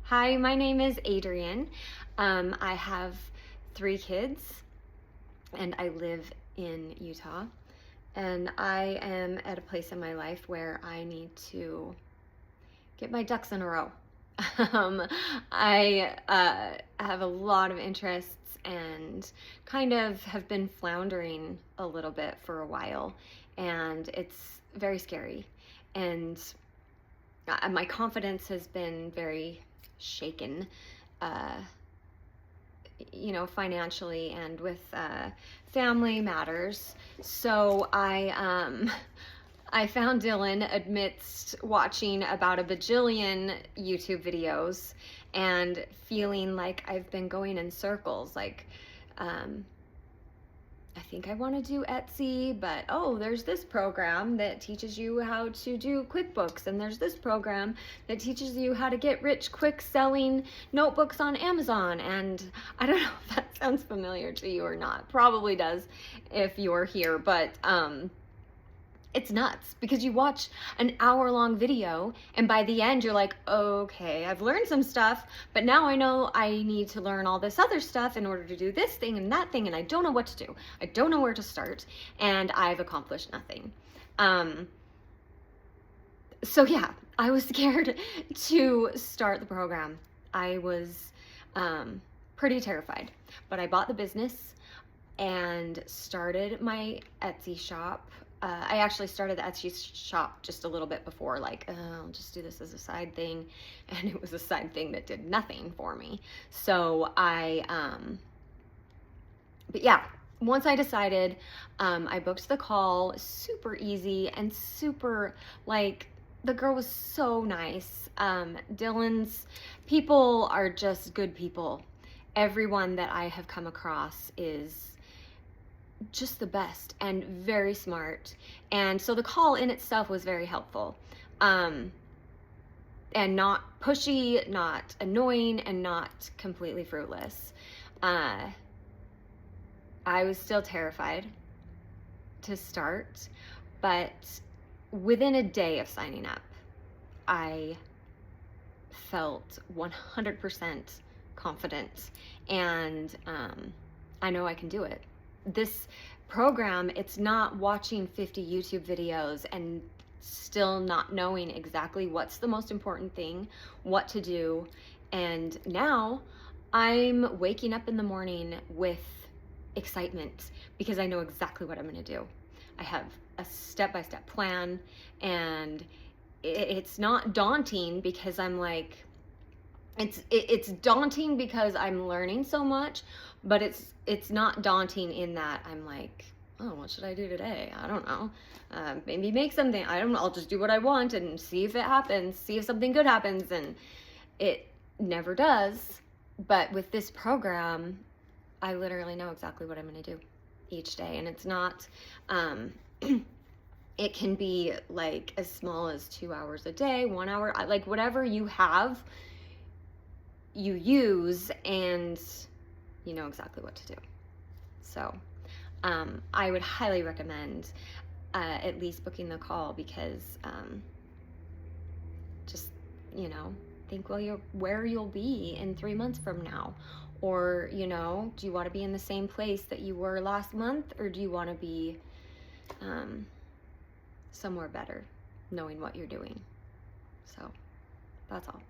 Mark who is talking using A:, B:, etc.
A: Hi, my name is Adrienne. I have 3 kids and I live in Utah. And I am at a place in my life where I need to get my ducks in a row. I have a lot of interests and kind of have been floundering a little bit for a while, and it's very scary. And my confidence has been very shaken, uh, financially and with family matters. So I found Dylan amidst watching about a bajillion YouTube videos and feeling like I've been going in circles. I think I want to do Etsy, but there's this program that teaches you how to do QuickBooks, and there's this program that teaches you how to get rich quick selling notebooks on Amazon. And I don't know if that sounds familiar to you or not. Probably does if you're here, but it's nuts because you watch an hour-long video and by the end you're like, okay, I've learned some stuff, but now I know I need to learn all this other stuff in order to do this thing and that thing, and I don't know what to do. I don't know where to start, and I've accomplished nothing. So yeah, I was scared to start the program. I was pretty terrified, but I bought the business and started my Etsy shop. I actually started the Etsy shop just a little bit before, I'll just do this as a side thing, and it was a side thing that did nothing for me. So but yeah, once I decided, I booked the call, super easy and super, the girl was so nice. Dylan's people are just good people. Everyone that I have come across is just the best and very smart. And so the call in itself was very helpful. And not pushy, not annoying, and not completely fruitless. I was still terrified to start, but within a day of signing up, I felt 100% confident, and I know I can do it. This program, it's not watching 50 YouTube videos and still not knowing exactly what's the most important thing, what to do. And now I'm waking up in the morning with excitement because I know exactly what I'm going to do. I have a step-by-step plan, and it's not daunting because I'm like, it's daunting because I'm learning so much, but it's not daunting in that I'm like, oh, what should I do today? I don't know. Maybe make something. I don't know. I'll just do what I want and see if it happens, see if something good happens, and it never does. But with this program, I literally know exactly what I'm going to do each day, and it's not it can be like as small as 2 hours a day, 1 hour, like whatever you have, you use, and you know exactly what to do. So I would highly recommend at least booking the call, because just, think where you'll be in 3 months from now. Or, do you want to be in the same place that you were last month, or do you want to be somewhere better, knowing what you're doing? So that's all.